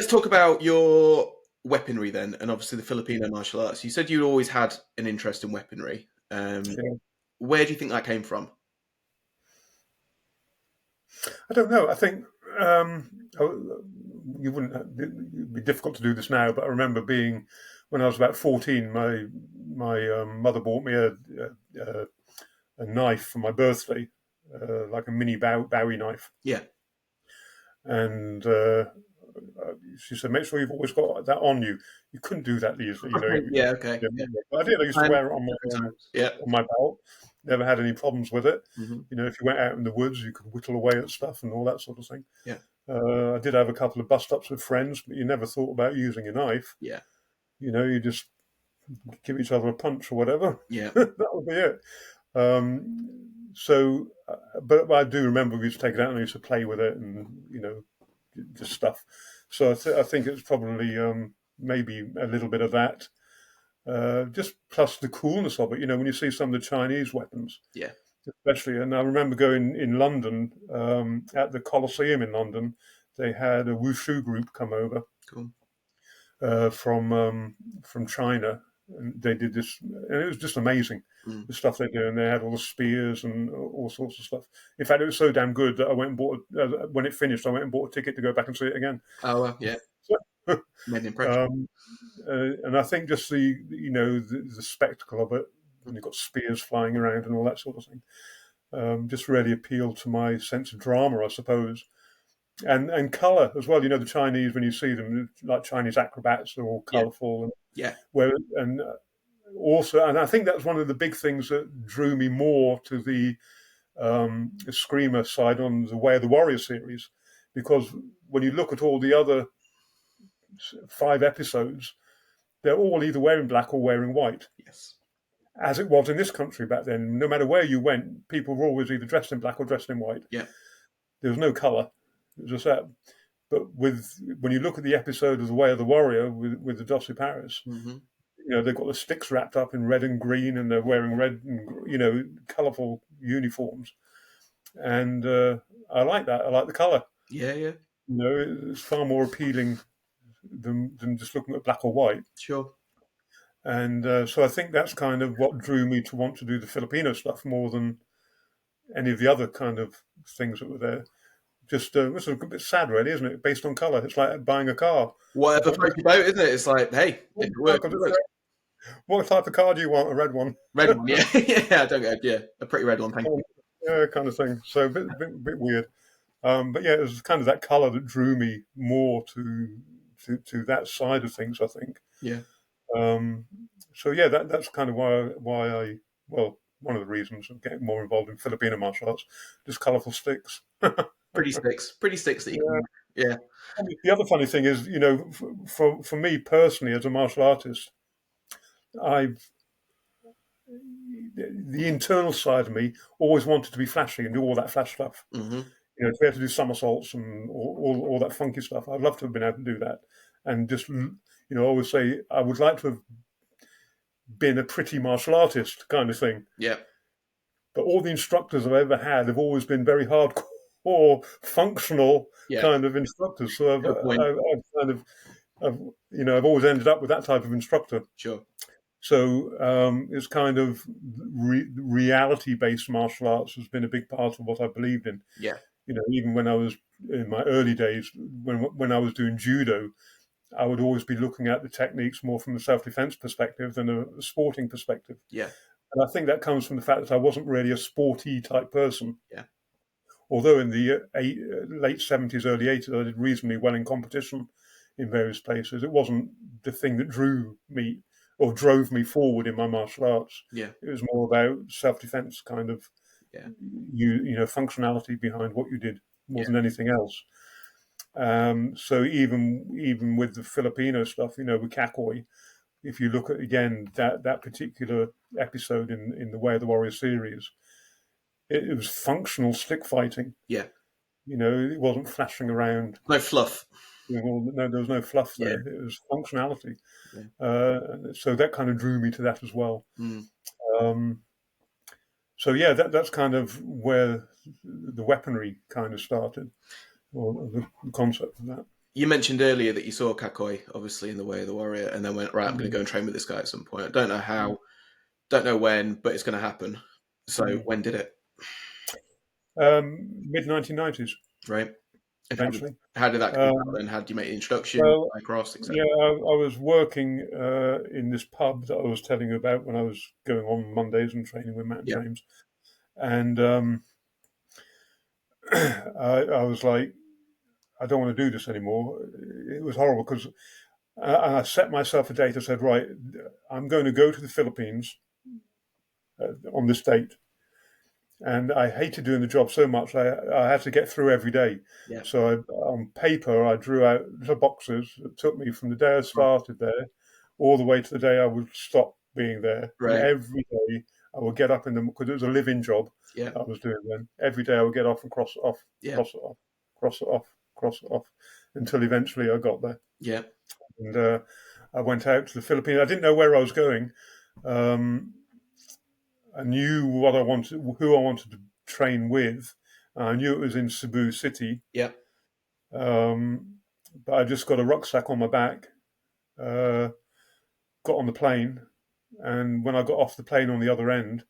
let's talk about your weaponry then, and obviously the Filipino martial arts. You said you always had an interest in weaponry. Where do you think that came from? I don't know. I think you wouldn't. It'd be difficult to do this now, but I remember being when I was about 14. My mother bought me a knife for my birthday, like a mini Bowie knife. Yeah. And she said, "Make sure you've always got that on you." You couldn't do that easily, you know. Yeah. Okay. Yeah. But I did. I used to wear it on my belt. Never had any problems with it. Mm-hmm. You know, if you went out in the woods, you could whittle away at stuff and all that sort of thing. Yeah. I did have a couple of bust-ups with friends, but you never thought about using a knife. Yeah. You know, you just give each other a punch or whatever. Yeah. That would be it. But I do remember we used to take it out and I used to play with it and, you know, just stuff. So I think it's probably maybe a little bit of that. Just plus the coolness of it, you know, when you see some of the Chinese weapons. Yeah. Especially, and I remember going in London, at the Colosseum in London, they had a wushu group come over. Cool. From China. And they did this, and it was just amazing, the stuff they do. And they had all the spears and all sorts of stuff. In fact, it was so damn good that I went and bought, when it finished, I went and bought a ticket to go back and see it again. Oh, yeah. Made an impression. And I think just the spectacle of it, and you've got spears flying around and all that sort of thing, just really appealed to my sense of drama, I suppose. And colour as well. You know, the Chinese, when you see them, like Chinese acrobats, they're all colourful. Yeah. And I think that's one of the big things that drew me more to the Screamer side on the Way of the Warrior series, because when you look at all the other 5 episodes, they're all either wearing black or wearing white. Yes. As it was in this country back then, no matter where you went, people were always either dressed in black or dressed in white. Yeah. There was no colour. It was just that. But when you look at the episode of The Way of the Warrior with the Dossi Paris, you know, they've got the sticks wrapped up in red and green, and they're wearing red and, you know, colourful uniforms. And I like that. I like the colour. Yeah, yeah. You know, it's far more appealing than just looking at black or white. Sure. And so I think that's kind of what drew me to want to do the Filipino stuff more than any of the other kind of things that were there. Just it's a bit sad, really, isn't it? Based on colour, it's like buying a car. Whatever floats your boat, isn't it? It's like, hey, it works. What type of car do you want? A red one? Red one, yeah, yeah. Don't go, yeah, a pretty red one, thank you. Yeah, kind of thing. So a bit weird, but yeah, it was kind of that colour that drew me more to that side of things, I think. Yeah. So yeah, that's kind of why one of the reasons of getting more involved in Filipino martial arts, just colourful sticks. Pretty sticks that you can, yeah. The other funny thing is, you know, for me personally as a martial artist, the internal side of me always wanted to be flashy and do all that flash stuff. Mm-hmm. You know, if we had to do somersaults and all that funky stuff, I'd love to have been able to do that. And just, you know, I always say I would like to have been a pretty martial artist kind of thing. Yeah. But all the instructors I've ever had have always been very hardcore or functional kind of instructors. So I've always ended up with that type of instructor. Sure. So it's kind of reality-based martial arts has been a big part of what I believed in. Yeah. You know, even when I was in my early days, when I was doing judo, I would always be looking at the techniques more from a self-defense perspective than a sporting perspective. Yeah. And I think that comes from the fact that I wasn't really a sporty type person. Yeah. Although in the late 70s, early 80s, I did reasonably well in competition in various places, it wasn't the thing that drew me or drove me forward in my martial arts. Yeah. It was more about self-defense kind of, you know, functionality behind what you did more than anything else. So even with the Filipino stuff, you know, with Cacoy, if you look at, again, that particular episode in the Way of the Warrior series, it was functional stick fighting. Yeah. You know, it wasn't flashing around. No fluff. No, there was no fluff there. Yeah. It was functionality. Yeah. So that kind of drew me to that as well. So yeah, that's kind of where the weaponry kind of started, or the concept of that. You mentioned earlier that you saw Cacoy, obviously, in The Way of the Warrior, and then went, right, I'm going to go and train with this guy at some point. I don't know how, don't know when, but it's going to happen. So when did it? Mid-1990s, Right. And eventually. how did that come about then? How did you make the introduction, Well, across, etc.? yeah, I was working in this pub that I was telling you about when I was going on Mondays and training with Matt and Yeah. James. And I was like, I don't want to do this anymore. It was horrible because I set myself a date. I said, right, I'm going to go to the Philippines on this date. And I hated doing the job so much, I had to get through every day. Yeah. So on paper, I drew out little boxes that took me from the day I started there all the way to the day I would stop being there. And Right. every day I would get up in them because it was a live-in job Yeah. I was doing then. Every day I would get off and cross it off, Yeah. cross it off, cross it off, cross it off, until eventually I got there. Yeah. And I went out to the Philippines. I didn't know where I was going. I knew what I wanted, who I wanted to train with. I knew it was in Cebu City. Yeah. But I just got a rucksack on my back, got on the plane, and when I got off the plane on the other end,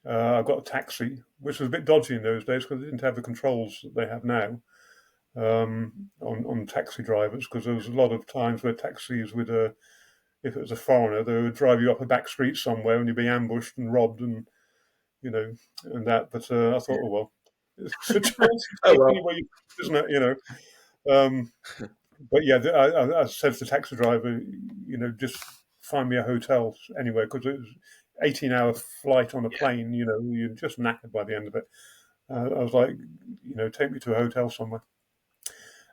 I got a taxi, which was a bit dodgy in those days because they didn't have the controls that they have now on taxi drivers. Because there was a lot of times where taxis would, if it was a foreigner, they would drive you up a back street somewhere and you'd be ambushed and robbed and and that. But I thought, oh well, it's a chance to take anywhere, isn't it? But yeah, I said to the taxi driver, just find me a hotel anywhere because it was 18-hour flight on a plane. You're just knackered by the end of it. I was like, take me to a hotel somewhere.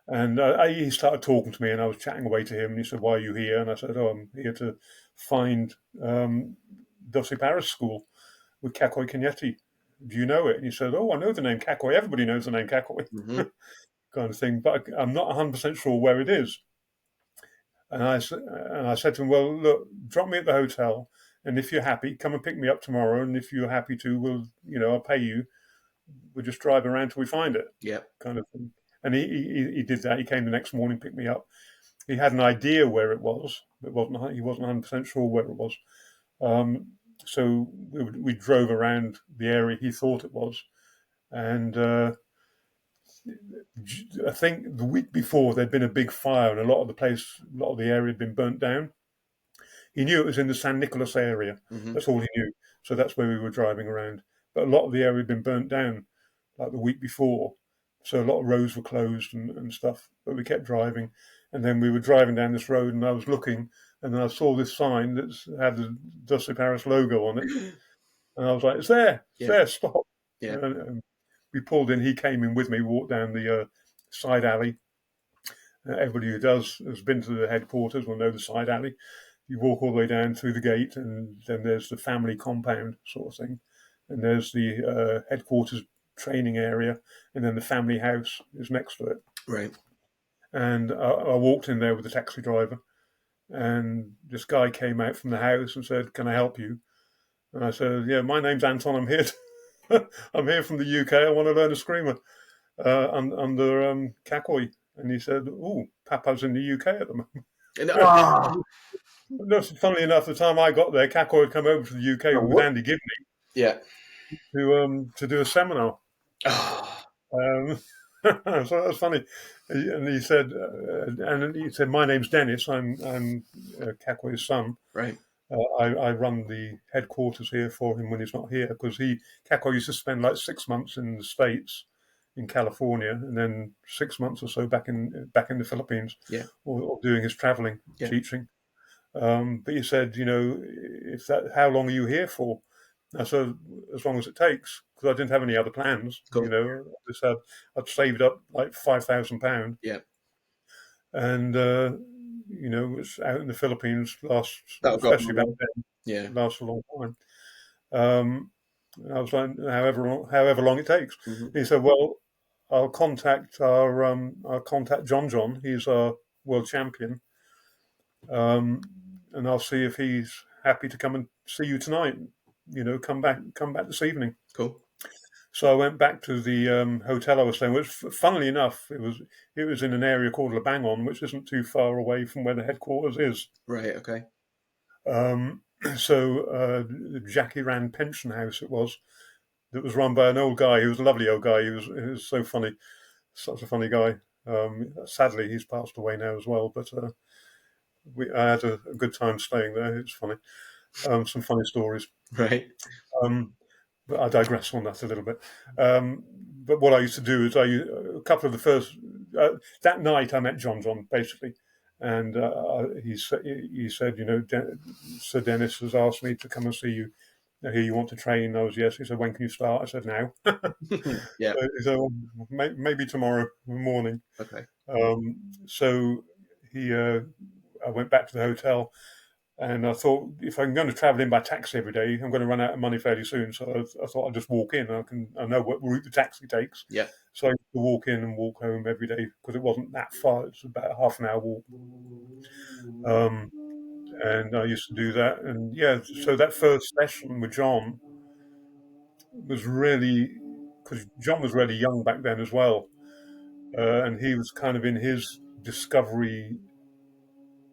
And he started talking to me, and I was chatting away to him. And he said, "Why are you here?" And I said, "Oh, I'm here to find Dulce Paris School with Cacoy Cañete. Do you know it?" And he said, "Oh, I know the name Cacoy. Everybody knows the name Cacoy," kind of thing. But I'm not 100% sure where it is. And I said to him, "Well, look, drop me at the hotel, and if you're happy, come and pick me up tomorrow. And if you're happy to, I'll pay you. We'll just drive around till we find it." Yeah. Kind of thing. And he did that. He came the next morning, picked me up. He had an idea where it was, but he wasn't 100% sure where it was. So we drove around the area he thought it was. And I think the week before there'd been a big fire and a lot of the area had been burnt down. He knew it was in the San Nicolas area. That's all he knew. So that's where we were driving around. But a lot of the area had been burnt down like the week before. So a lot of roads were closed and stuff. But we kept driving. And then we were driving down this road and I was looking and then I saw this sign that had the Dulce Paris logo on it. And I was like, it's there, stop. Yeah. And we pulled in, he came in with me, walked down the side alley. Everybody who has been to the headquarters will know the side alley. You walk all the way down through the gate and then there's the family compound sort of thing. And there's the headquarters training area and then the family house is next to it. Right. And I walked in there with the taxi driver and this guy came out from the house and said, "Can I help you?" And I said, "Yeah, my name's Anton. I'm here. I'm here from the UK. I want to learn a screamer under Cacoy." And he said, "Oh, Papa's in the UK at the moment." No, funnily enough, the time I got there, Cacoy had come over to the UK with Andy Gibney. Yeah. To do a seminar. So that was funny. And he said, "My name's Dennis. I'm Cacoy's son. Right. I run the headquarters here for him when he's not here because Cacoy used to spend like 6 months in the States, in California, and then 6 months or so back in the Philippines, or doing his traveling, teaching." But he said, how long are you here for? I said, as long as it takes, because I didn't have any other plans. Cool. I said I'd saved up like £5,000. Yeah. And it was out in the Philippines especially back then. Yeah. Lasts a long time. I was like, however long it takes. He said, "Well, I'll contact John. He's our world champion. And I'll see if he's happy to come and see you tonight. Come back this evening." Cool. So I went back to the hotel I was staying, which, funnily enough, it was in an area called Lebangon, which isn't too far away from where the headquarters is. Right. Okay. Um, so the Jackie Rand pension house it was, that was run by an old guy. He was a lovely old guy. He was so funny, such a funny guy. Sadly, he's passed away now as well. But I had a good time staying there. It's funny. Some funny stories. Right. But I digress on that a little bit. But what I used to do is a couple of the first that night I met John basically, and he said, Sir Dennis has asked me to come and see you. I hear you want to train. I was yes. He said, when can you start? I said now. Yeah. So maybe tomorrow morning. Okay. So I went back to the hotel. And I thought, if I'm going to travel in by taxi every day, I'm going to run out of money fairly soon. So I thought I'd just walk in. I know what route the taxi takes. Yeah. So I used to walk in and walk home every day because it wasn't that far. It's about a half an hour walk. And I used to do that. And yeah, so that first session with John was really, because John was really young back then as well. And he was kind of in his discovery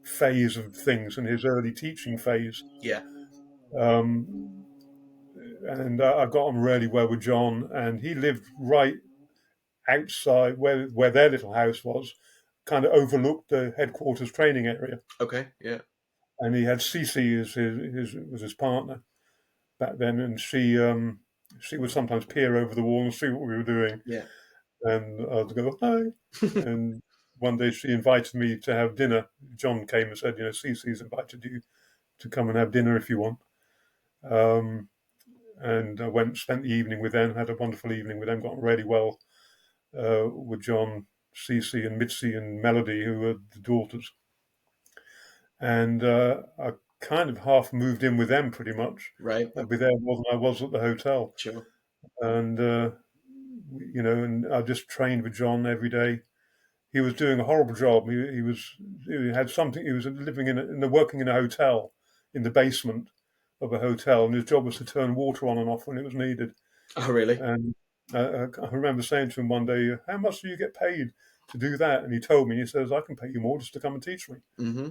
phase of things and his early teaching phase. Yeah. And I got on really well with John, and he lived right outside where their little house was, kind of overlooked the headquarters training area. Okay. Yeah. And he had Cece as his partner back then, and she would sometimes peer over the wall and see what we were doing. Yeah. And I'd go hi. And one day she invited me to have dinner. John came and said, Cece's invited you to come and have dinner if you want. And I spent the evening with them, had a wonderful evening with them, got on really well with John, Cece, and Mitzi and Melody, who were the daughters. And I kind of half moved in with them pretty much. Right. I'd be there more than I was at the hotel. Sure. And, and I just trained with John every day. He was doing a horrible job. He was living working in a hotel in the basement of a hotel, and his job was to turn water on and off when it was needed. Oh, really? And I remember saying to him one day, "How much do you get paid to do that?" And he told me, he says, "I can pay you more just to come and teach me." Mm-hmm.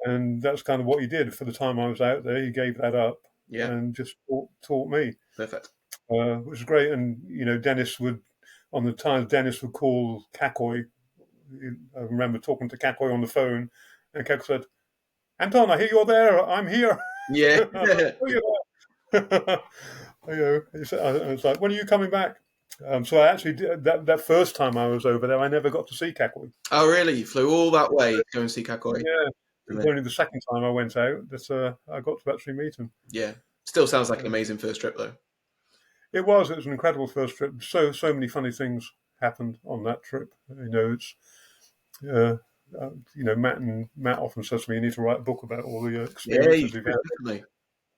And that's kind of what he did for the time I was out there. He gave that up and just taught me. Perfect. Which was great. And Dennis would call Cacoy. I remember talking to Cacoy on the phone, and Cacoy said, "Anton, I hear you're there. I'm here." Yeah. It's like, when are you coming back? So I actually did that first time I was over there. I never got to see Cacoy. Oh, really? You flew all that way to go and see Cacoy? Yeah, it was only the second time I went out that I got to actually meet him. Yeah, still sounds like an amazing first trip, though. It was an incredible first trip. So many funny things happened on that trip. It's Matt often says to me, "You need to write a book about all the experiences you've had." Definitely.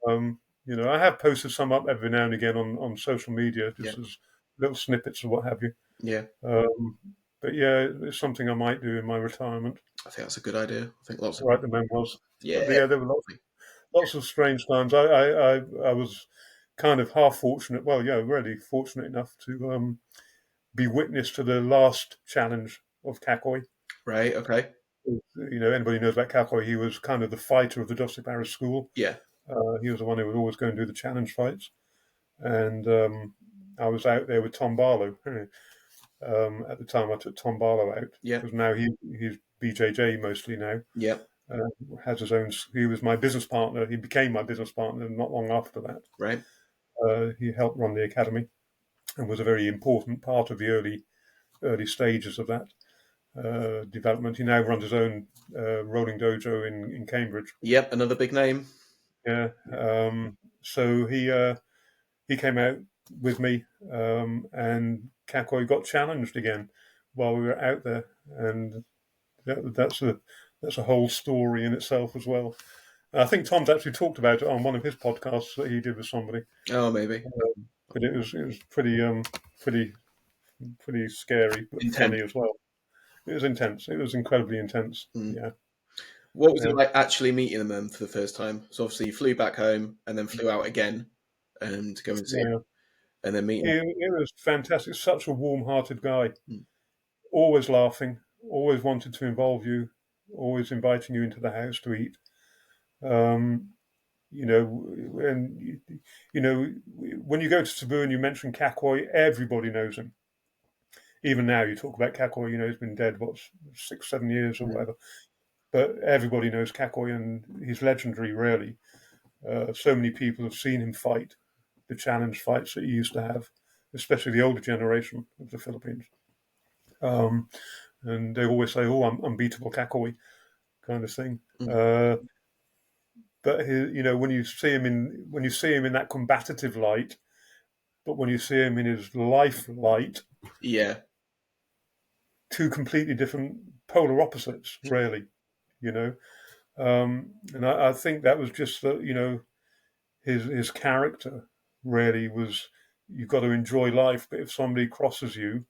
I have posted some up every now and again on social media, just as little snippets of what have you. Yeah. But yeah, it's something I might do in my retirement. I think that's a good idea. I think lots of write the memoirs. Yeah. But yeah, there were lots of strange times. I was kind of half fortunate. Well, yeah, really fortunate enough to be witness to the last challenge of Cacoy. Right. Okay. Anybody knows about Cacoy? He was kind of the fighter of the Dusty Paris school. Yeah. He was the one who would always go and do the challenge fights. And I was out there with Tom Barlow. At the time, I took Tom Barlow out. Yeah. Because now he's BJJ mostly now. Yeah. Has his own. He was my business partner. He became my business partner not long after that. Right. He helped run the academy and was a very important part of the early stages of that development. He now runs his own rolling dojo in Cambridge. Yep, another big name. Yeah. So he came out with me, and Cacoy got challenged again while we were out there, and that's a whole story in itself as well. I think Tom's actually talked about it on one of his podcasts that he did with somebody. Oh, maybe. But it was pretty scary, but intense. Funny as well. It was intense. It was incredibly intense. Yeah. What was it like actually meeting them for the first time? So obviously you flew back home and then flew out again to go and see them. and then meeting. He was fantastic. Such a warm-hearted guy. Mm. Always laughing. Always wanted to involve you. Always inviting you into the house to eat. Um, and when you go to Cebu and you mention Cacoy, everybody knows him. Even now, you talk about Cacoy. He's been dead 6, 7 years or whatever. But everybody knows Cacoy, and he's legendary. Really, so many people have seen him fight the challenge fights that he used to have, especially the older generation of the Philippines. And they always say, "Oh, I'm unbeatable Cacoy," kind of thing. But when you see him in that combative light, but when you see him in his life light, Yeah. two completely different polar opposites, really. And I think that was just that. His character really was. You've got to enjoy life, but if somebody crosses you,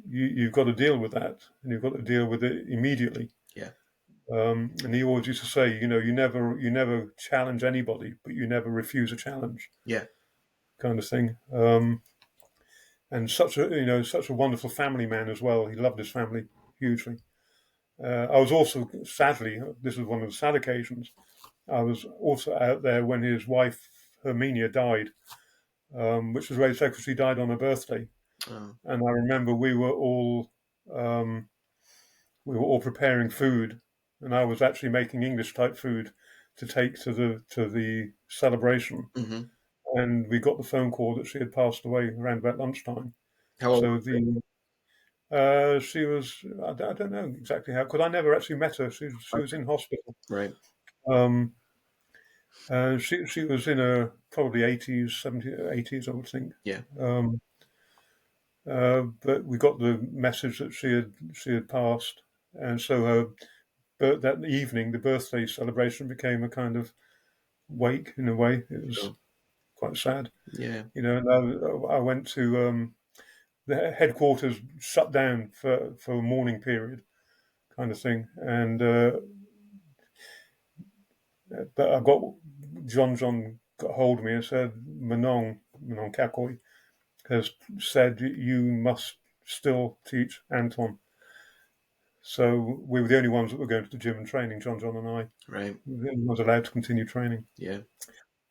you've got to deal with that, and you've got to deal with it immediately. Yeah. And he always used to say, you never challenge anybody, but you never refuse a challenge. Yeah. Kind of thing. And such a wonderful family man as well. He loved his family hugely. I was also, sadly, this is one of the sad occasions, I was also out there when his wife, Herminia, died, which was very sad because she died on her birthday. Oh. And I remember we were all preparing food, and I was actually making English type food to take to the celebration. Mm-hmm. And we got the phone call that she had passed away around about lunchtime. How old? So she was, I don't know exactly how, because I never actually met her. She was in hospital. Right. She was in her probably 80s, 70s, 80s, I would think. Yeah. But we got the message that she had passed, and so that evening, the birthday celebration became a kind of wake in a way. It was quite sad. Yeah. And I went to the headquarters shut down for a mourning period, kind of thing, and but I got John got hold of me and said, Manong Cacoy has said you must still teach Anton. So we were the only ones that were going to the gym and training, John and I. Right. We were the only ones allowed to continue training. Yeah.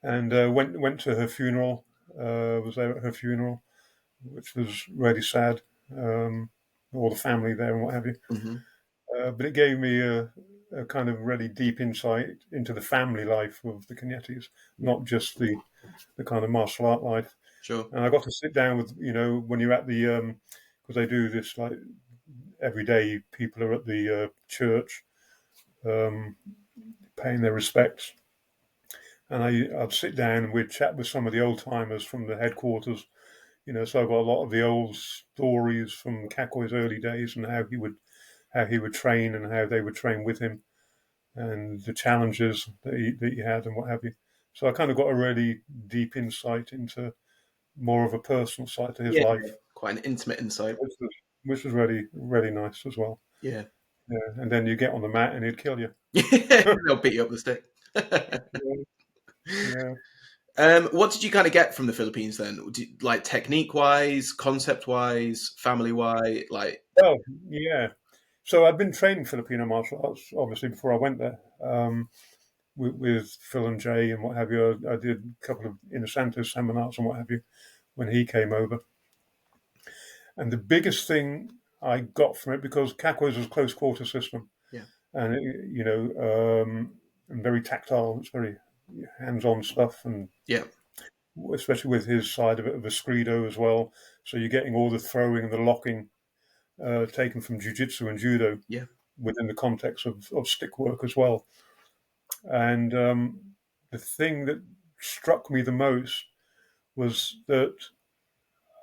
And went to her funeral, was there at her funeral, which was really sad, all the family there and what have you. Mm-hmm. But it gave me a kind of really deep insight into the family life of the Cañetes, not just the kind of martial art life. Sure. And I got to sit down with, when you're at the, because they do this like every day, people are at the church paying their respects. And I'd sit down and we'd chat with some of the old timers from the headquarters. So I got a lot of the old stories from Cacoy's early days and how he would train and how they would train with him, and the challenges that he had and what have you. So I kind of got a really deep insight into more of a personal side to his life. Quite an intimate insight. Which was really, really nice as well. Yeah. And then you get on the mat and he'd kill you. They'll beat you up with a stick. Yeah. What did you kind of get from the Philippines then? Like technique-wise, concept-wise, family-wise? Well, yeah. So I'd been training Filipino martial arts, obviously, before I went there. With Phil and Jay and what have you. I did a couple of Inner Santos seminars and what have you when he came over. And the biggest thing I got from it, because Cacoy's was a close quarter system, and and very tactile. It's very hands-on stuff, and especially with his side of it of a Escrido as well. So you're getting all the throwing and the locking taken from jiu-jitsu and judo within the context of stick work as well. And the thing that struck me the most was that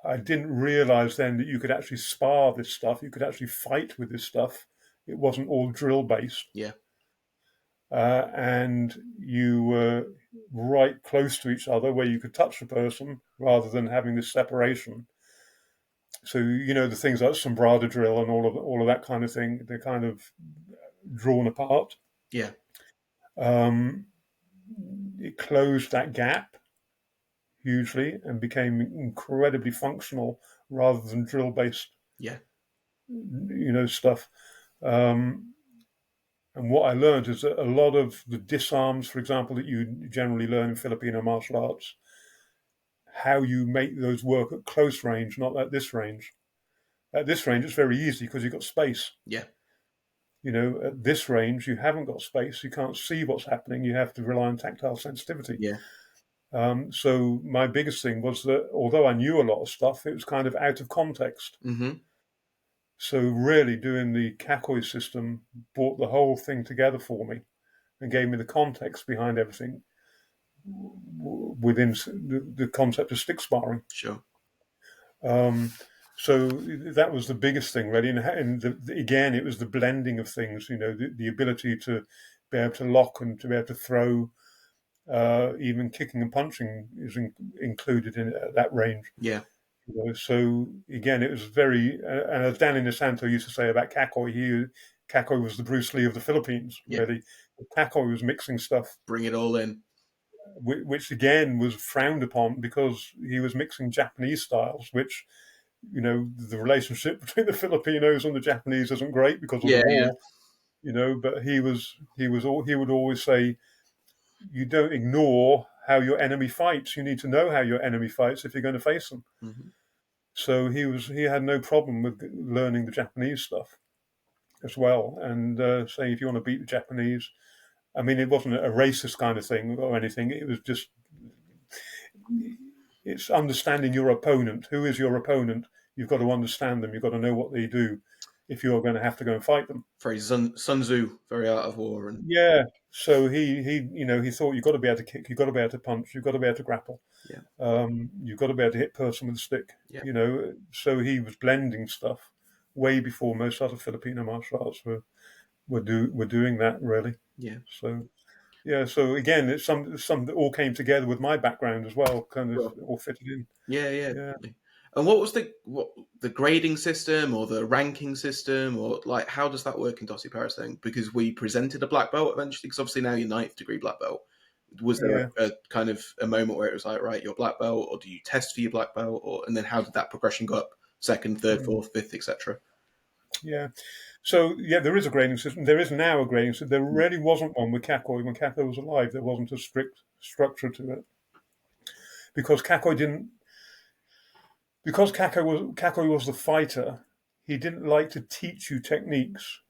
I didn't realize then that you could actually spar this stuff. You could actually fight with this stuff. It wasn't all drill based. Yeah. And you were right close to each other where you could touch the person rather than having this separation. So, the things like sombrada drill and all of that kind of thing, they're kind of drawn apart. Yeah. It closed that gap hugely and became incredibly functional rather than drill-based, Yeah. Stuff. And what I learned is that a lot of the disarms, for example, that you generally learn in Filipino martial arts, how you make those work at close range, not at this range. At this range, it's very easy because you've got space. Yeah. At this range, you haven't got space. You can't see what's happening. You have to rely on tactile sensitivity. Yeah. So my biggest thing was that although I knew a lot of stuff, it was kind of out of context. Mm-hmm. So really doing the Cacoy system brought the whole thing together for me and gave me the context behind everything within the concept of stick sparring. Sure. So that was the biggest thing, really. And again, it was the blending of things, the ability to be able to lock and to be able to throw, even kicking and punching is included in that range. Yeah. So again, it was very, and as Danny Nisanto used to say about Cacoy, Cacoy was the Bruce Lee of the Philippines, really. Cacoy was mixing stuff. Bring it all in. Which again was frowned upon because he was mixing Japanese styles, which, the relationship between the Filipinos and the Japanese isn't great because of the war, but he would always say, you don't ignore how your enemy fights. You need to know how your enemy fights if you're going to face them. Mm-hmm. So he had no problem with learning the Japanese stuff as well, and saying if you want to beat the Japanese, I mean, it wasn't a racist kind of thing or anything. It was just, it's understanding your opponent. Who is your opponent? You've got to understand them. You've got to know what they do if you're going to have to go and fight them. Very Sun Tzu, very Art of War. And yeah, so he thought you've got to be able to kick, you've got to be able to punch, you've got to be able to grapple. Yeah. You've got to be able to hit person with a stick. Yeah. So he was blending stuff way before most other Filipino martial arts were doing that, really. Yeah. So so again, it's some that all came together with my background as well, kind of all fitted in. Yeah. And what was the grading system or the ranking system, or like how does that work in Dossi Paris thing? Because we presented a black belt eventually, because obviously now you're 9th degree black belt. Was there a kind of a moment where it was like, right, you're black belt, or do you test for your black belt, and then how did that progression go up? 2nd, 3rd, 4th, 5th, etc. Yeah. So, there is a grading system. There is now a grading system. There really wasn't one with Cacoy. When Cacoy was alive, there wasn't a strict structure to it. Because Cacoy was the fighter, he didn't like to teach you techniques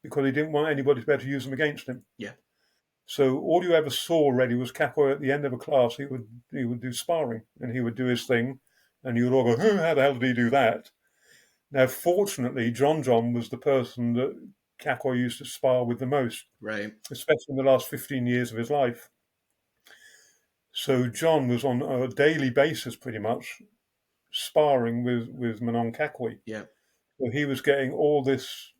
because he didn't want anybody to be able to use them against him. Yeah. So all you ever saw really was Cacoy at the end of a class, he would do sparring and he would do his thing and you would all go, how the hell did he do that? Now, fortunately, John was the person that Cacoy used to spar with the most, right? Especially in the last 15 years of his life. So John was on a daily basis, pretty much, sparring with Manon Cacoy. Yeah. So he was getting all this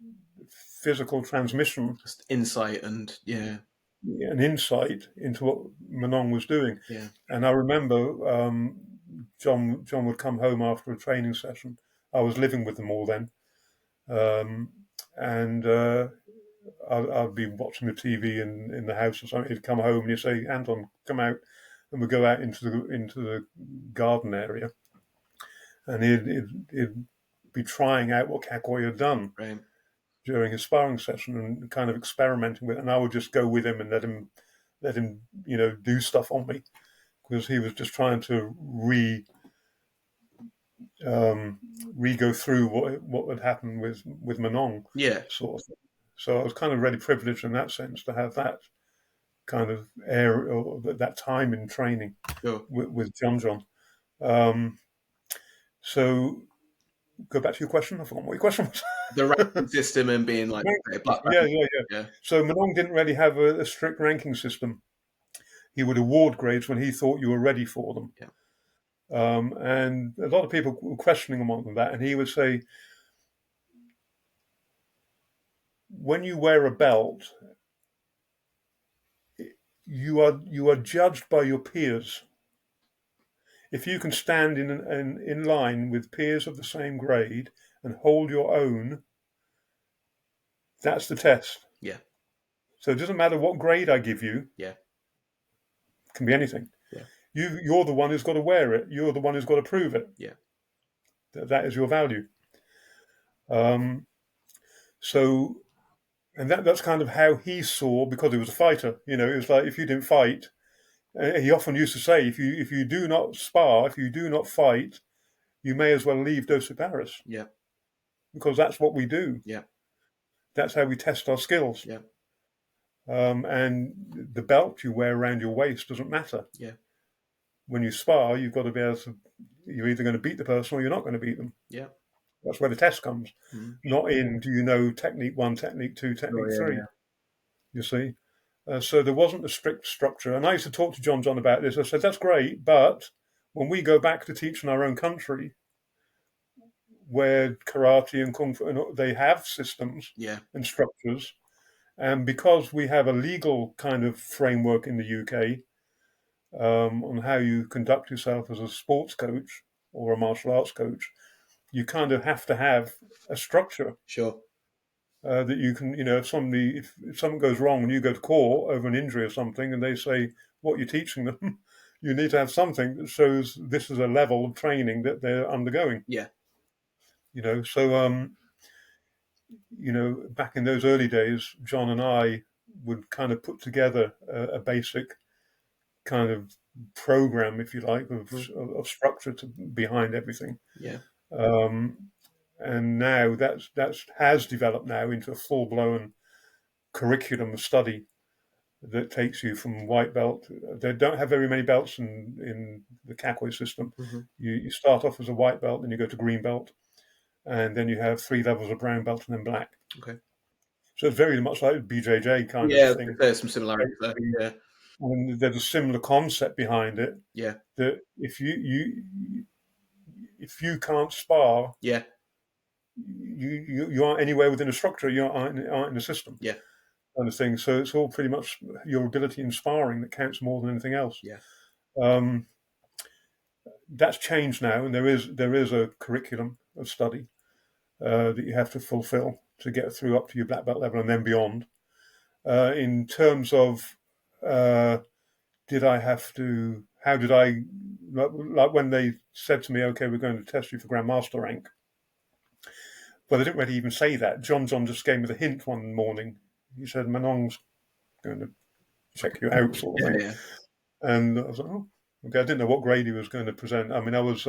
physical transmission, just insight and an insight into what Manon was doing. Yeah. And I remember John would come home after a training session. I was living with them all then. And I'd be watching the TV in the house or something. He'd come home and he'd say, Anton, come out. And we'd go out into the garden area. And he'd be trying out what Cacoy had done during his sparring session and kind of experimenting with it. And I would just go with him and let him do stuff on me because he was just trying to go through what had happened with Manon, sort of thing. So I was kind of really privileged in that sense to have that kind of area or that time in training with John. So go back to your question. I forgot what your question was. The ranking system and being like yeah. So Manon didn't really have a strict ranking system. He would award grades when he thought you were ready for them. Yeah. And a lot of people were questioning him on that, and he would say, when you wear a belt, you are judged by your peers. If you can stand in line with peers of the same grade and hold your own, that's the test. Yeah. So it doesn't matter what grade I give you. Yeah. It can be anything. Yeah. You're the one who's got to wear it. You're the one who's got to prove it. Yeah. That is your value. So, and that's kind of how he saw, because he was a fighter. You know, it was like, if you didn't fight, he often used to say, if you do not spar, if you do not fight, you may as well leave Dos Paris. Yeah. Because that's what we do. Yeah. That's how we test our skills. Yeah. And the belt you wear around your waist doesn't matter. Yeah. When you spar, you've got to be able to, you're either going to beat the person or you're not going to beat them. Yeah. That's where the test comes. Not in, do you know technique 1, technique 2, technique 3. You see? So there wasn't a strict structure. And I used to talk to John about this. I said, that's great, but when we go back to teach in our own country, where karate and kung fu, they have systems and structures, and because we have a legal kind of framework in the UK on how you conduct yourself as a sports coach or a martial arts coach, you kind of have to have a structure. Sure. That you can, if something goes wrong and you go to court over an injury or something, and they say what you're teaching them, you need to have something that shows this is a level of training that they're undergoing. Yeah. So back in those early days, John and I would kind of put together a basic kind of program, if you like, of structure behind everything. Yeah. And now that has developed now into a full-blown curriculum of study that takes you from white belt. They don't have very many belts in the Cacoy system. You start off as a white belt, then you go to green belt, and then you have 3 levels of brown belt and then black. Okay. So it's very much like BJJ kind of thing. Yeah, there's some similarities there. Yeah. And there's a similar concept behind it. Yeah. That if you can't spar, yeah, you aren't anywhere within a structure. You aren't in a system. Yeah. Kind of thing. So it's all pretty much your ability in sparring that counts more than anything else. Yeah. That's changed now, and there is a curriculum of study that you have to fulfill to get through up to your black belt level and then beyond. In terms of how did I, like when they said to me, okay, we're going to test you for Grandmaster rank. Well, they didn't really even say that. John just gave me the hint one morning. He said, Manong's going to check you out, sort of thing. Yeah. And I was like, oh, okay. I didn't know what grade he was going to present. I mean, I was,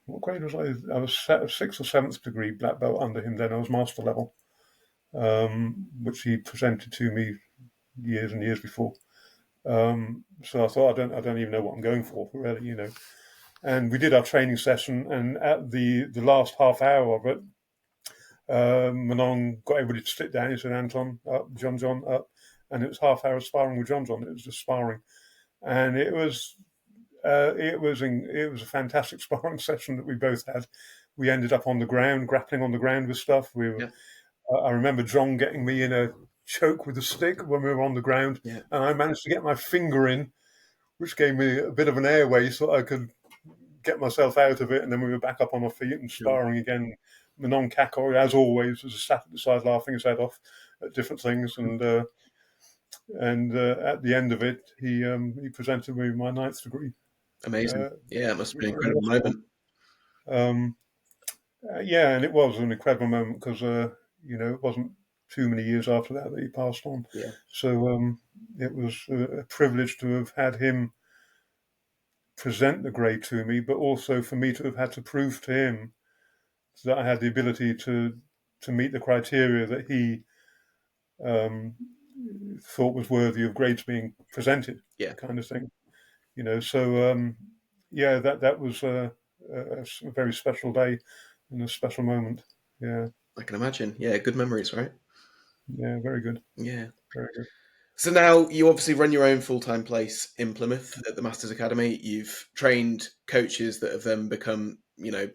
what grade was I? I was 6th or 7th degree black belt under him then. I was master level, which he presented to me years and years before. So I thought, I don't even know what I'm going for, really, And we did our training session, and at the last half hour of it, Manong got everybody to sit down. He said, Anton, up, John, up. And it was half hour sparring with John. It was just sparring. And it was a fantastic sparring session that we both had. We ended up on the ground, grappling on the ground with stuff. I remember John getting me in a choke with a stick when we were on the ground, and I managed to get my finger in, which gave me a bit of an airway so I could get myself out of it, and then we were back up on our feet and sparring again. Manon Cacoy, as always, was sat at the side laughing his head off at different things, and at the end of it, he presented me my 9th degree. Amazing. It must have been an incredible moment. And it was an incredible moment because it wasn't too many years after that he passed on. Yeah. So it was a privilege to have had him present the grade to me, but also for me to have had to prove to him that I had the ability to meet the criteria that he thought was worthy of grades being presented. Yeah. Kind of thing. So that was a very special day and a special moment. Yeah. I can imagine. Yeah, good memories, right? Yeah, very good. Yeah. Very good. So now you obviously run your own full-time place in Plymouth at the Masters Academy. You've trained coaches that have then become,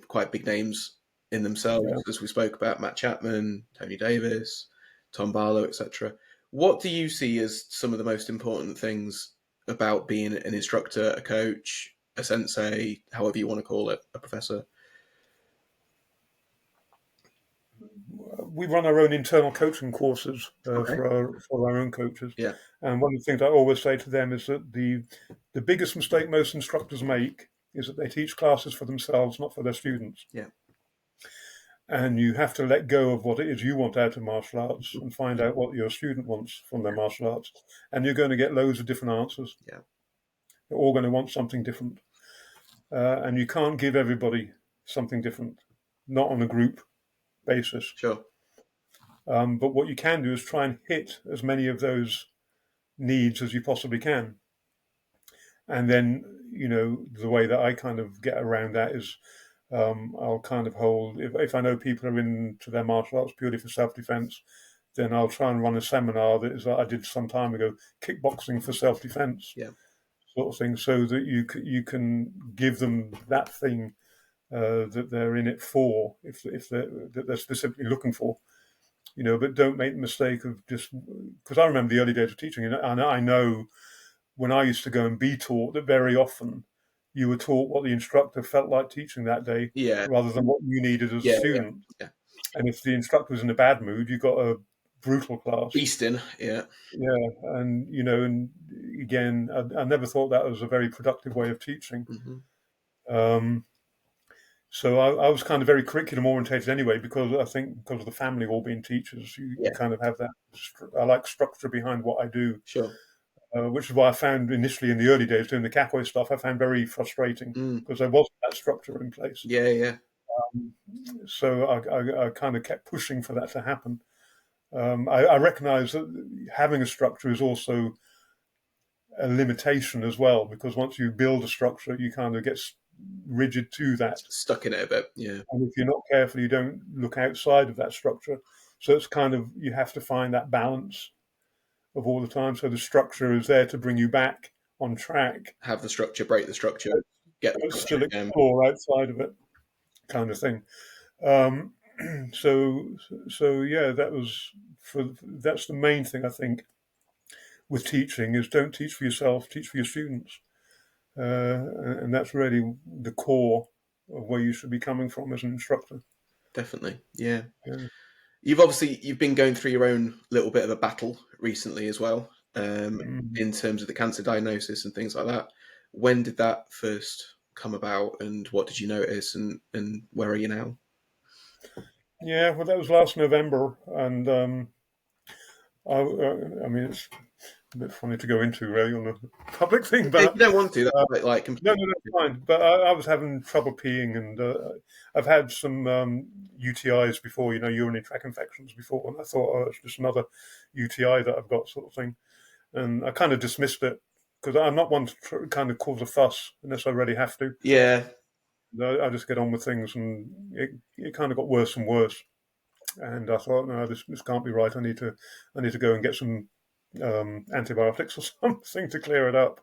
quite big names in themselves, as we spoke about, Matt Chapman, Tony Davis, Tom Barlow, etc. What do you see as some of the most important things about being an instructor, a coach, a sensei, however you want to call it, a professor? we run our own internal coaching courses Okay. for our own coaches. Yeah. And one of the things I always say to them is that the biggest mistake most instructors make is that they teach classes for themselves, not for their students. Yeah. And you have to let go of what it is you want out of martial arts and find out what your student wants from their martial arts. And you're going to get loads of different answers. Yeah. They're all going to want something different. And you can't give everybody something different, not on a group basis. Sure. But what you can do is try and hit as many of those needs as you possibly can. And then, the way that I kind of get around that is I'll kind of hold, if I know people are into their martial arts purely for self-defense, then I'll try and run a seminar that is, I did some time ago, kickboxing for self-defense, Yeah. sort of thing, so that you can give them that thing that they're in it for, if they're specifically looking for. But don't make the mistake of just, because I remember the early days of teaching, and I know when I used to go and be taught that very often you were taught what the instructor felt like teaching that day, Yeah. rather than what you needed as a student. Yeah. And if the instructor was in a bad mood, you got a brutal class. Beasting. Yeah. Yeah, and and again, I never thought that was a very productive way of teaching. Mm-hmm. So I was kind of very curriculum orientated anyway, because I think because of the family all being teachers, you kind of have that. I like structure behind what I do. Sure. Which is why I found initially in the early days doing the Cacoy stuff, I found very frustrating because there wasn't that structure in place. Yeah. Yeah. So I kind of kept pushing for that to happen. I recognise that having a structure is also a limitation as well, because once you build a structure, you kind of get rigid to that. Stuck in it a bit. Yeah. And if you're not careful, you don't look outside of that structure. So it's kind of, you have to find that balance of all the time. So the structure is there to bring you back on track. Have the structure, break the structure, get the still explore outside of it, kind of thing. So yeah, that's the main thing I think with teaching, is don't teach for yourself, teach for your students, and that's really the core of where you should be coming from as an instructor. Definitely, yeah. Yeah. You've been going through your own little bit of a battle recently as well, in terms of the cancer diagnosis and things like that. When did that first come about, and what did you notice, and where are you now? Yeah, well, that was last November, and I mean, it's a bit funny to go into really on a public thing, but if you don't want to, that's like no, that's fine. But I was having trouble peeing, and I've had some UTIs before, urinary tract infections before, and I thought, oh, it's just another UTI that I've got, sort of thing, and I kind of dismissed it because I'm not one to kind of cause a fuss unless I really have to. Yeah. I just get on with things, and it kind of got worse and worse. And I thought, no, this can't be right. I need to go and get some antibiotics or something to clear it up.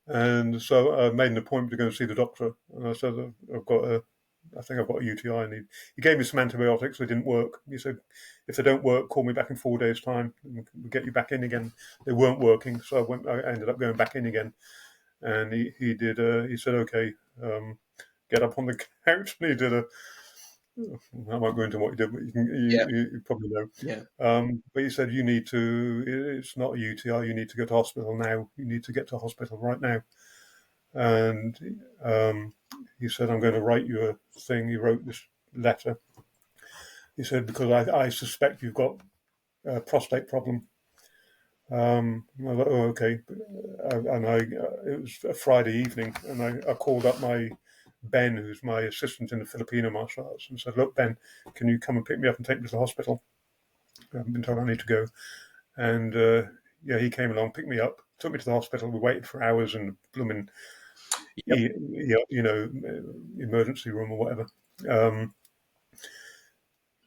And so I made an appointment to go and see the doctor. And I said, I think I've got a UTI. And he gave me some antibiotics. They didn't work. He said, if they don't work, call me back in 4 days' time and we'll get you back in again. They weren't working. So I ended up going back in again. And he said, okay, get up on the couch. And he did I won't go into what he did, but you probably know. Yeah. But he said, it's not a UTI, you need to go to hospital now. You need to get to hospital right now. And he said, I'm going to write you a thing. He wrote this letter. He said, because I suspect you've got a prostate problem. I was like, oh, okay. It was a Friday evening, and I called up Ben, who's my assistant in the Filipino Martial Arts, and said, look, Ben, can you come and pick me up and take me to the hospital? I've been told I need to go. And he came along, picked me up, took me to the hospital. We waited for hours in the blooming, emergency room or whatever.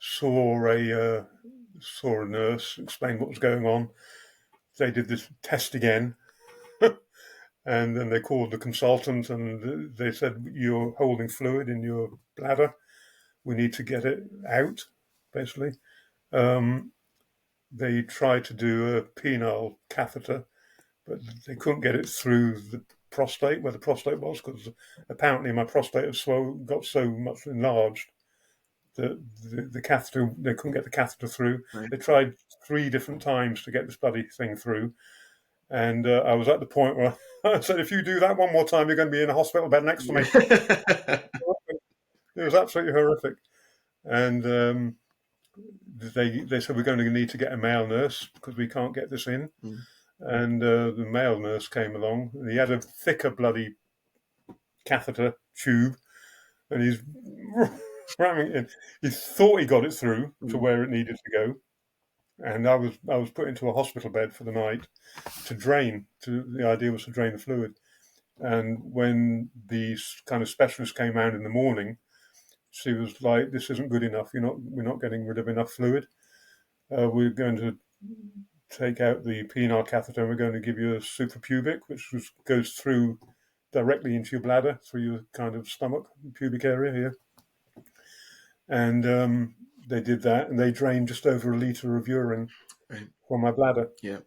Saw a nurse, explained what was going on. They did this test again. And then they called the consultant and they said, you're holding fluid in your bladder. We need to get it out, basically. They tried to do a penile catheter, but they couldn't get it through the prostate, where the prostate was, because apparently my prostate got so much enlarged the catheter, they couldn't get the catheter through. Right. They tried 3 different times to get this bloody thing through. And I was at the point where I said, if you do that one more time, you're going to be in a hospital bed next to me. It was absolutely horrific. And they said, we're going to need to get a male nurse because we can't get this in. Mm. And the male nurse came along. And he had a thicker bloody catheter tube. And he's ramming it in. He thought he got it through to where it needed to go. And I was put into a hospital bed for the night to drain. The idea was to drain the fluid. And when the kind of specialist came out in the morning, she was like, "This isn't good enough. We're not getting rid of enough fluid. We're going to take out the penile catheter. And we're going to give you a suprapubic, which goes through directly into your bladder, through your kind of stomach, pubic area here." And they did that, and they drained just over 1 litre of urine from my bladder. Yeah.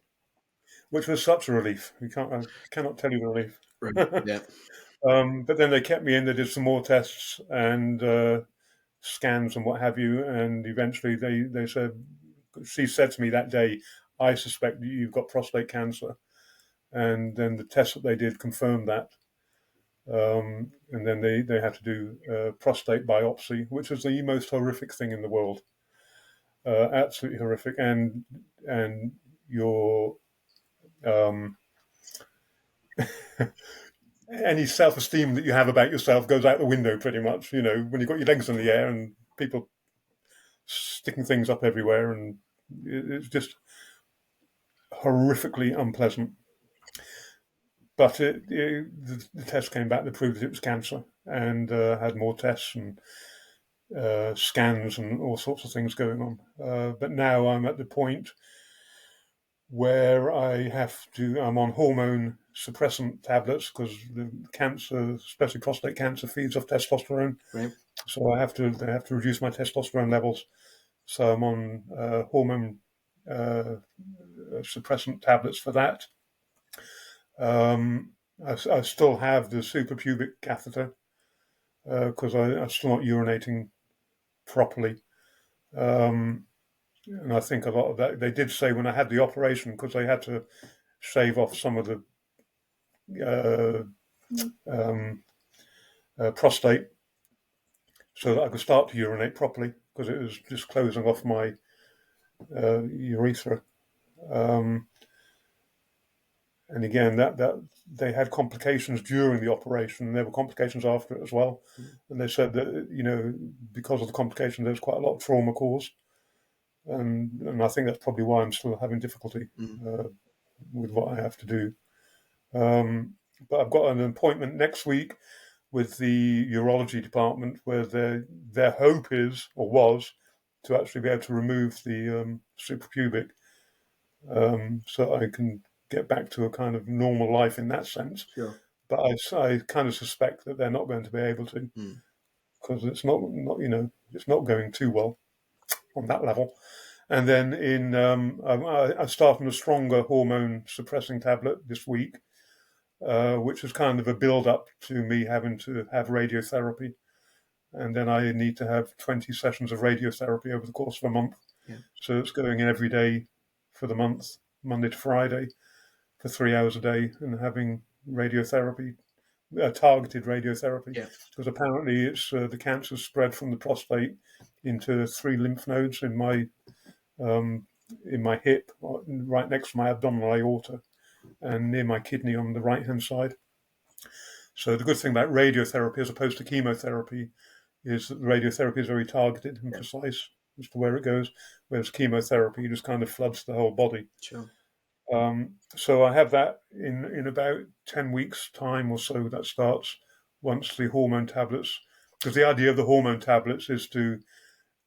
Which was such a relief. I cannot tell you the relief. Right. Yeah. But then they kept me in. They did some more tests and scans and what have you. And eventually they said, she said to me that day, "I suspect that you've got prostate cancer." And then the test that they did confirmed that. And then they had to do a prostate biopsy, which was the most horrific thing in the world. Absolutely horrific. And your any self-esteem that you have about yourself goes out the window pretty much, when you've got your legs in the air and people sticking things up everywhere, and it's just horrifically unpleasant. But the test came back that proved that it was cancer, and had more tests and scans and all sorts of things going on. But now I'm at the point where I'm on hormone suppressant tablets because the cancer, especially prostate cancer, feeds off testosterone. Right. So they have to reduce my testosterone levels. So I'm on hormone suppressant tablets for that. I still have the suprapubic catheter because I'm still not urinating properly. And I think a lot of that, they did say when I had the operation, because they had to shave off some of the prostate so that I could start to urinate properly, because it was just closing off my urethra. And again, that they had complications during the operation, and there were complications after it as well. And they said that, because of the complications, there's quite a lot of trauma caused. And I think that's probably why I'm still having difficulty with what I have to do. But I've got an appointment next week with the urology department, where their hope is, or was, to actually be able to remove the suprapubic, so I can get back to a kind of normal life in that sense. Sure. But I kind of suspect that they're not going to be able to, because it's not it's not going too well on that level. And then I started a stronger hormone suppressing tablet this week, which is kind of a build up to me having to have radiotherapy. And then I need to have 20 sessions of radiotherapy over the course of a month. Yeah. So it's going in every day for the month, Monday to Friday, for 3 hours a day, and having radiotherapy, targeted radiotherapy, because apparently it's the cancer spread from the prostate into 3 lymph nodes in my hip, right next to my abdominal aorta, and near my kidney on the right-hand side. So the good thing about radiotherapy, as opposed to chemotherapy, is that radiotherapy is very targeted and precise as to where it goes, whereas chemotherapy just kind of floods the whole body. Sure. So I have that in about 10 weeks' time or so. That starts once the hormone tablets, because the idea of the hormone tablets is to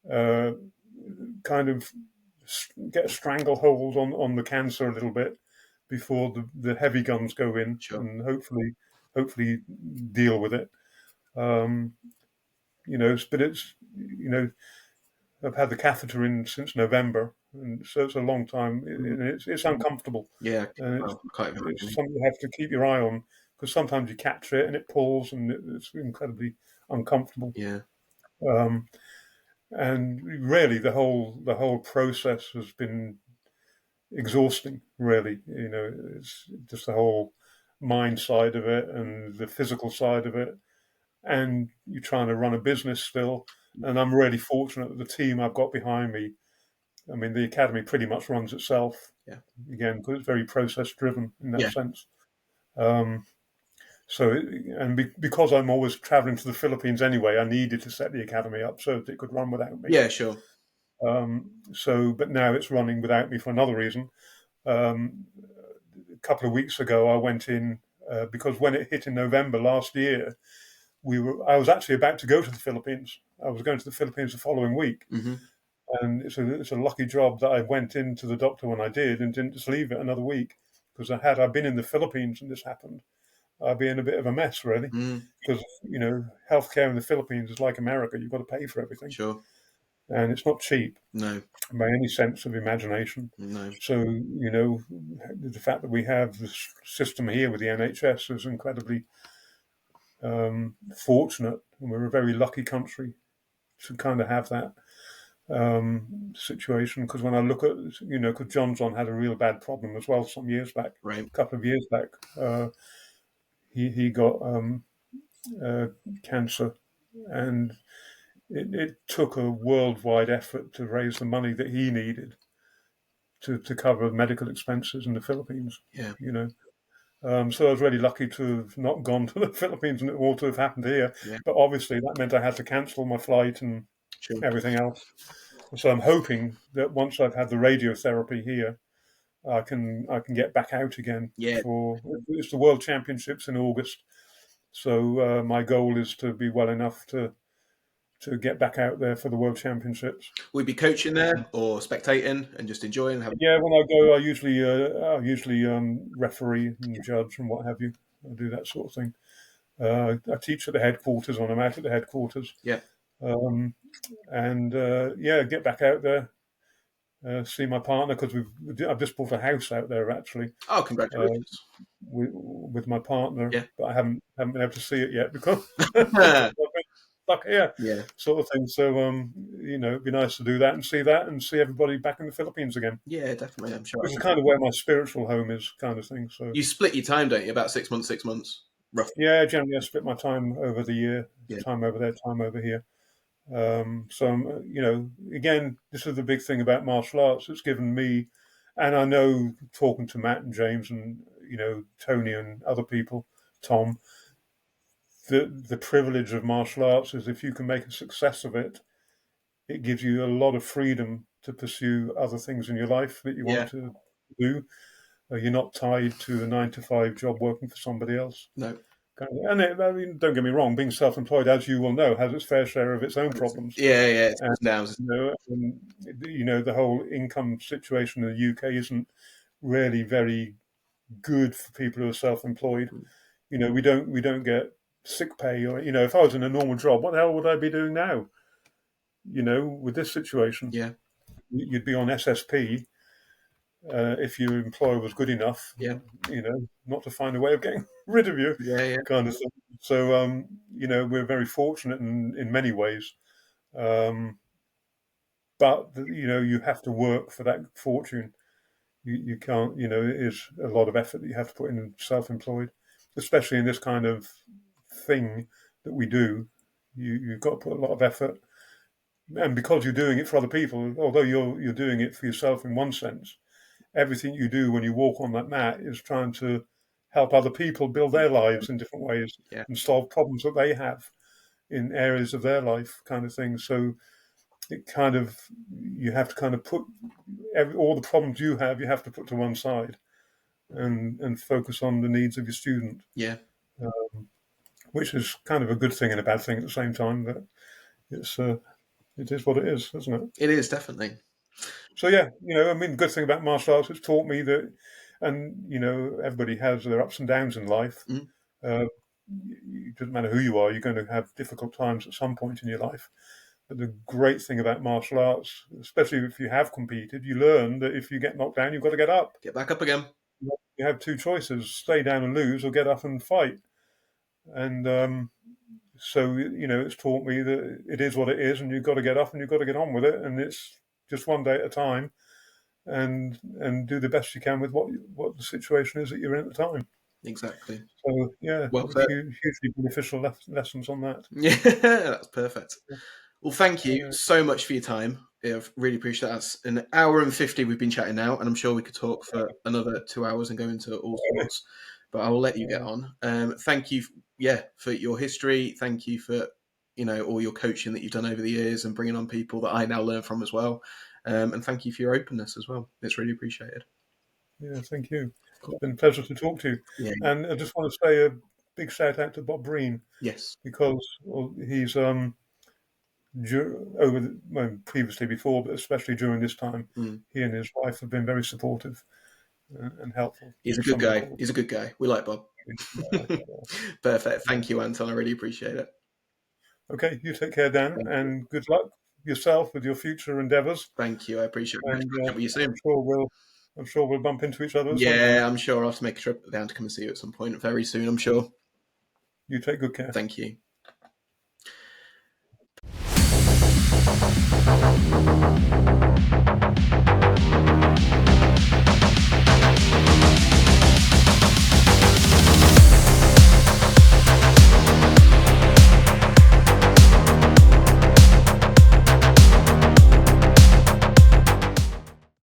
kind of get a stranglehold on the cancer a little bit before the heavy guns go in, and hopefully deal with it. But it's, I've had the catheter in since November, and so it's a long time. It's uncomfortable. Yeah, and it's something you have to keep your eye on, because sometimes you capture it and it pulls, and it's incredibly uncomfortable. Yeah. and really the whole process has been exhausting. Really, it's just the whole mind side of it and the physical side of it, and you're trying to run a business still. And I'm really fortunate that the team I've got behind me. I mean, the academy pretty much runs itself. Yeah. Again, because it's very process driven in that Yeah. sense. Because I'm always traveling to the Philippines anyway, I needed to set the academy up so that it could run without me. Yeah, sure. But now it's running without me for another reason. A couple of weeks ago, I went in because when it hit in November last year, I was actually about to go to the Philippines. I was going to the Philippines the following week, Mm-hmm. and it's a lucky job that I went into the doctor when I did and didn't just leave it another week, because had I been in the Philippines and this happened, I'd be in a bit of a mess, really, Mm, because healthcare in the Philippines is like America. You've got to pay for everything, sure. and it's not cheap No. by any sense of imagination. No. So the fact that we have this system here with the NHS is incredibly fortunate, and we're a very lucky country to kind of have that situation. Because when I look at, because John had a real bad problem as well some years back, Right. a couple of years back. He got cancer, and it took a worldwide effort to raise the money that he needed to cover medical expenses in the Philippines. Yeah. So I was really lucky to have not gone to the Philippines and it all to have happened here. Yeah. But obviously that meant I had to cancel my flight and Sure. everything else. So I'm hoping that once I've had the radiotherapy here, I can get back out again Yeah. for it's the World Championships in August. So my goal is to be well enough to get back out there for the World Championships. Will you be coaching there or spectating and just enjoying? Yeah, when I go, I usually referee and judge and what have you. I do that sort of thing. I teach at the headquarters when I'm out at the headquarters, Yeah. and get back out there, see my partner, because I've just bought a house out there actually Oh, uh, congratulations. with my partner, Yeah. but I haven't been able to see it yet because I've been stuck here, Yeah. sort of thing. So it'd be nice to do that and see everybody back in the Philippines again, Yeah, definitely. I'm sure. which is kind of where my spiritual home is, kind of thing. So You split your time, don't you? About 6 months, 6 months, roughly. yeah, generally I split my time over the year, Yeah. time over there, time over here. So again, this is the big thing about martial arts. It's given me, and I know talking to Matt and James and Tony and other people, Tom, the privilege of martial arts is if you can make a success of it, it gives you a lot of freedom to pursue other things in your life that you Yeah. want to do. You're not tied to a 9 to 5 job working for somebody else. No. And I mean, don't get me wrong, being self-employed, as you will know, has its fair share of its own problems. Yeah. Yeah. It's And, downs. the whole income situation in the UK isn't really very good for people who are self-employed. We don't get sick pay, or if I was in a normal job, what the hell would I be doing now? With this situation, Yeah. you'd be on SSP if your employer was good enough, Yeah. not to find a way of getting rid of you, Yeah. Yeah. kind of thing. So, we're very fortunate in many ways. But you have to work for that fortune. You can't, it is a lot of effort that you have to put in self-employed, especially in this kind of thing that we do. You've got to put a lot of effort, and because you're doing it for other people, although you're doing it for yourself in one sense, everything you do when you walk on that mat is trying to help other people build their lives in different ways Yeah. and solve problems that they have in areas of their life, kind of thing. So you have to kind of put all the problems you have to put to one side and focus on the needs of your student, Yeah. which is kind of a good thing and a bad thing at the same time. But it is what it is, isn't it? It is definitely. So yeah, I mean, the good thing about martial arts, it's taught me that, and everybody has their ups and downs in life. Mm. It doesn't matter who you are, you're going to have difficult times at some point in your life. But the great thing about martial arts, especially if you have competed, you learn that if you get knocked down, you've got to get up. Get back up again. You have two choices: stay down and lose, or get up and fight. And So, it's taught me that it is what it is, and you've got to get up and you've got to get on with it, and it's just one day at a time, and do the best you can with what the situation is that you're in at the time. Exactly. So, yeah, Well said. hugely beneficial lessons on that. Yeah, that's perfect. Well, thank you Yeah, so much for your time. I've really appreciate that. That's an hour and 50 we've been chatting now, and I'm sure we could talk for another 2 hours and go into all sorts, but I will let you get on. Thank you, for your history. Thank you for, all your coaching that you've done over the years and bringing on people that I now learn from as well. And thank you for your openness as well. It's really appreciated. yeah, thank you. Cool. It's been a pleasure to talk to you. Yeah. And I just want to say a big shout out to Bob Breen, Yes. because he's previously before, but especially during this time, he and his wife have been very supportive and helpful. He's a good guy. He's a good guy. We like Bob. Perfect. Thank you, Anton. I really appreciate it. Okay, you take care, Dan, Thank you. and good luck yourself with your future endeavours. Thank you. I appreciate it. And Catch up with you soon. I'm sure we'll bump into each other at some point. Yeah, I'm sure I'll have to make a trip down to come and see you at some point very soon, I'm sure. You take good care. Thank you.